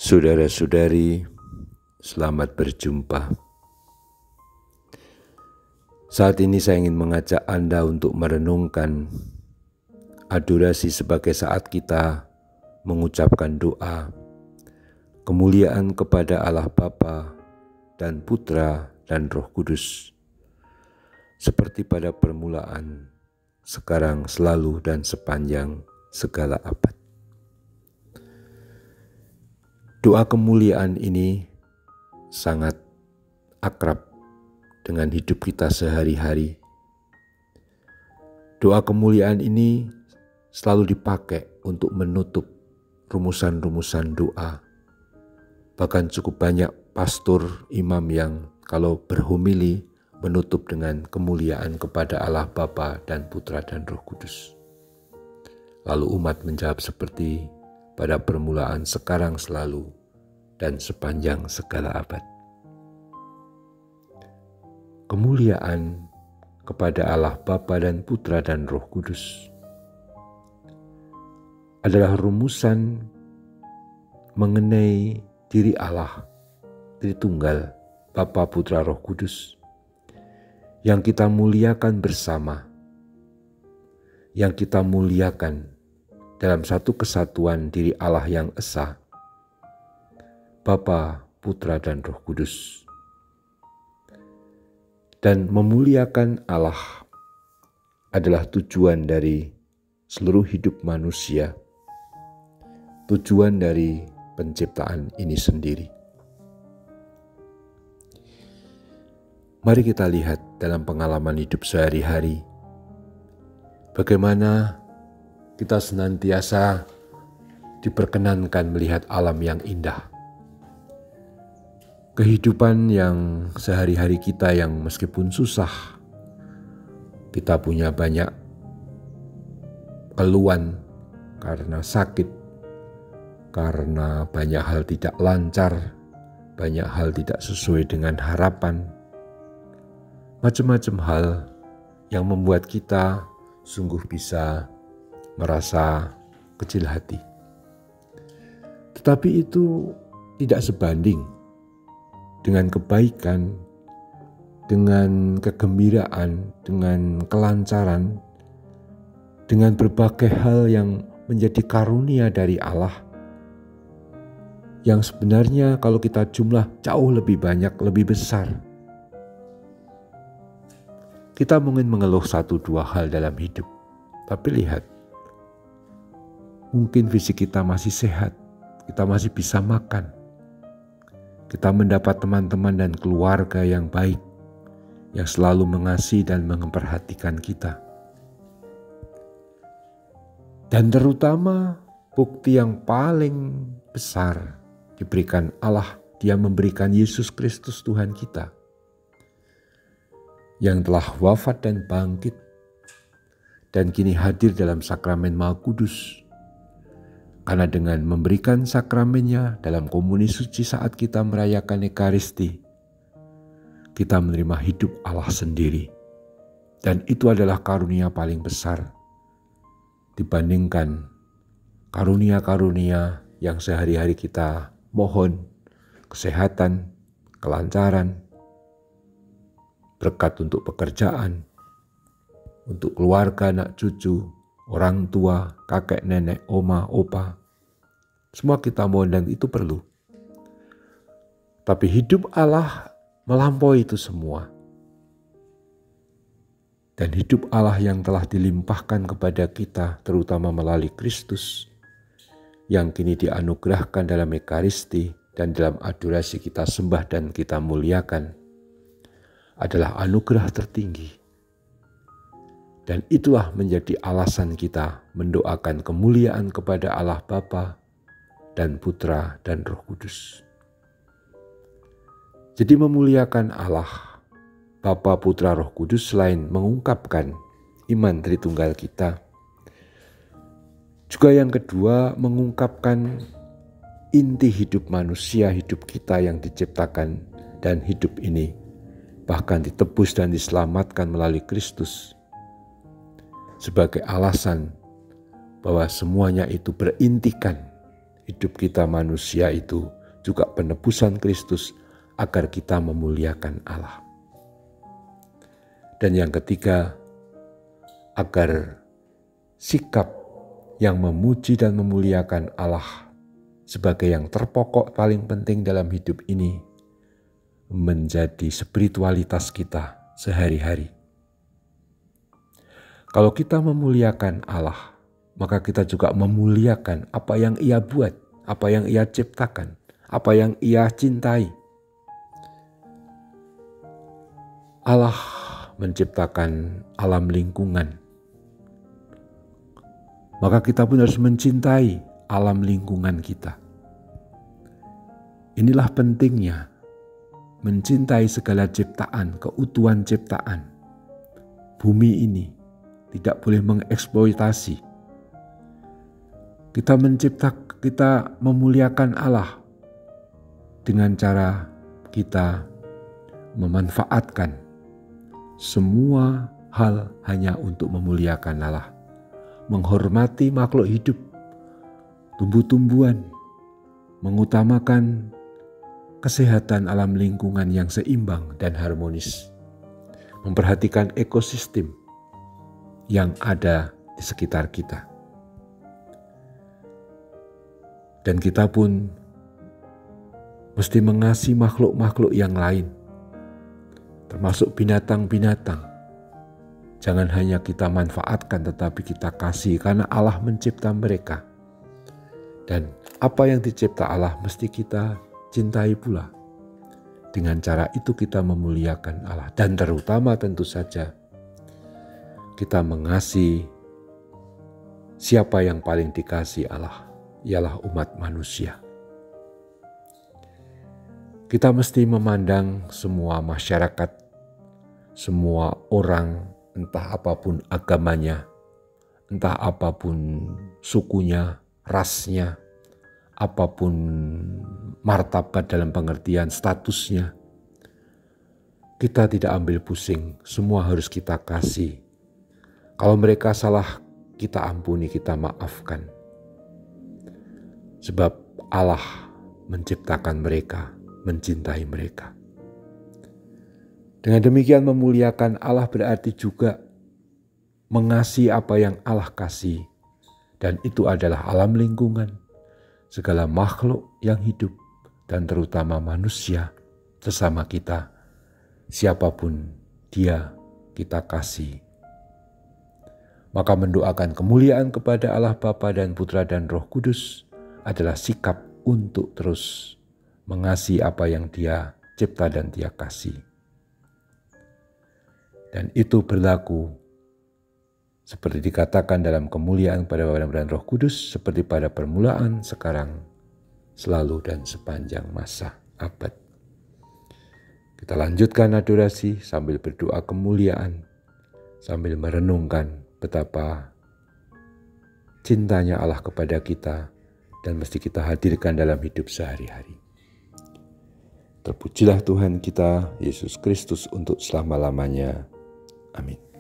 Saudara-saudari, selamat berjumpa. Saat ini saya ingin mengajak Anda untuk merenungkan adorasi sebagai saat kita mengucapkan doa kemuliaan kepada Allah Bapa dan Putra dan Roh Kudus, seperti pada permulaan, sekarang, selalu, dan sepanjang segala abad. Doa kemuliaan ini sangat akrab dengan hidup kita sehari-hari. Doa kemuliaan ini selalu dipakai untuk menutup rumusan-rumusan doa. Bahkan cukup banyak pastor, imam yang kalau berhomili menutup dengan kemuliaan kepada Allah Bapa dan Putra dan Roh Kudus. Lalu umat menjawab seperti pada permulaan, sekarang, selalu, dan sepanjang segala abad. Kemuliaan kepada Allah Bapa dan Putra dan Roh Kudus adalah rumusan mengenai diri Allah, Tritunggal, Bapa, Putra, Roh Kudus, yang kita muliakan bersama, yang kita muliakan dalam satu kesatuan diri Allah yang esa, Bapa, Putra, dan Roh Kudus. Dan memuliakan Allah adalah tujuan dari seluruh hidup manusia, tujuan dari penciptaan ini sendiri. Mari kita lihat dalam pengalaman hidup sehari-hari, bagaimana kita senantiasa diperkenankan melihat alam yang indah. Kehidupan yang sehari-hari kita yang meskipun susah, kita punya banyak keluhan karena sakit, karena banyak hal tidak lancar, banyak hal tidak sesuai dengan harapan, macam-macam hal yang membuat kita sungguh bisa merasa kecil hati. Tetapi itu tidak sebanding dengan kebaikan, dengan kegembiraan, dengan kelancaran, dengan berbagai hal yang menjadi karunia dari Allah, yang sebenarnya kalau kita jumlah jauh lebih banyak, lebih besar. Kita mungkin mengeluh satu dua hal dalam hidup, tapi lihat, mungkin fisik kita masih sehat, kita masih bisa makan, kita mendapat teman-teman dan keluarga yang baik, yang selalu mengasihi dan memperhatikan kita. Dan terutama bukti yang paling besar diberikan Allah, Dia memberikan Yesus Kristus Tuhan kita, yang telah wafat dan bangkit, dan kini hadir dalam sakramen Maha Kudus. Karena dengan memberikan sakramennya dalam komuni suci saat kita merayakan Ekaristi, kita menerima hidup Allah sendiri. Dan itu adalah karunia paling besar dibandingkan karunia-karunia yang sehari-hari kita mohon, kesehatan, kelancaran, berkat untuk pekerjaan, untuk keluarga, anak cucu, orang tua, kakek, nenek, oma, opa. Semua kita mohon dan itu perlu. Tapi hidup Allah melampaui itu semua. Dan hidup Allah yang telah dilimpahkan kepada kita, terutama melalui Kristus, yang kini dianugerahkan dalam Ekaristi dan dalam adorasi kita sembah dan kita muliakan, adalah anugerah tertinggi. Dan itulah menjadi alasan kita mendoakan kemuliaan kepada Allah Bapa dan Putra dan Roh Kudus. Jadi memuliakan Allah Bapa, Putra, Roh Kudus selain mengungkapkan iman Tritunggal kita, juga yang kedua mengungkapkan inti hidup manusia, hidup kita yang diciptakan dan hidup ini bahkan ditebus dan diselamatkan melalui Kristus, sebagai alasan bahwa semuanya itu berintikan hidup kita manusia itu juga penebusan Kristus agar kita memuliakan Allah. Dan yang ketiga, agar sikap yang memuji dan memuliakan Allah sebagai yang terpokok paling penting dalam hidup ini menjadi spiritualitas kita sehari-hari. Kalau kita memuliakan Allah, maka kita juga memuliakan apa yang Ia buat, apa yang Ia ciptakan, apa yang Ia cintai. Allah menciptakan alam lingkungan, maka kita pun harus mencintai alam lingkungan kita. Inilah pentingnya mencintai segala ciptaan, keutuhan ciptaan. Bumi ini tidak boleh mengeksploitasi. Kita memuliakan Allah dengan cara kita memanfaatkan semua hal hanya untuk memuliakan Allah. Menghormati makhluk hidup, tumbuh-tumbuhan, mengutamakan kesehatan alam lingkungan yang seimbang dan harmonis, memperhatikan ekosistem yang ada di sekitar kita. Dan kita pun mesti mengasihi makhluk-makhluk yang lain, termasuk binatang-binatang. Jangan hanya kita manfaatkan, tetapi kita kasih, karena Allah mencipta mereka. Dan apa yang dicipta Allah mesti kita cintai pula. Dengan cara itu kita memuliakan Allah. Dan terutama tentu saja kita mengasihi siapa yang paling dikasihi Allah, ialah umat manusia. Kita mesti memandang semua masyarakat, semua orang, entah apapun agamanya, entah apapun sukunya, rasnya, apapun martabat dalam pengertian statusnya. Kita tidak ambil pusing, semua harus kita kasih. Kalau mereka salah, kita ampuni, kita maafkan. Sebab Allah menciptakan mereka, mencintai mereka. Dengan demikian memuliakan Allah berarti juga mengasihi apa yang Allah kasih. Dan itu adalah alam lingkungan, segala makhluk yang hidup, dan terutama manusia sesama kita. Siapapun dia, kita kasih. Maka mendoakan kemuliaan kepada Allah Bapa dan Putra dan Roh Kudus adalah sikap untuk terus mengasihi apa yang Dia cipta dan Dia kasih. Dan itu berlaku seperti dikatakan dalam kemuliaan pada Bapa dan Roh Kudus, seperti pada permulaan, sekarang, selalu, dan sepanjang masa abad. Kita lanjutkan adorasi sambil berdoa kemuliaan, sambil merenungkan betapa cintanya Allah kepada kita dan mesti kita hadirkan dalam hidup sehari-hari. Terpujilah Tuhan kita, Yesus Kristus, untuk selama-lamanya. Amin.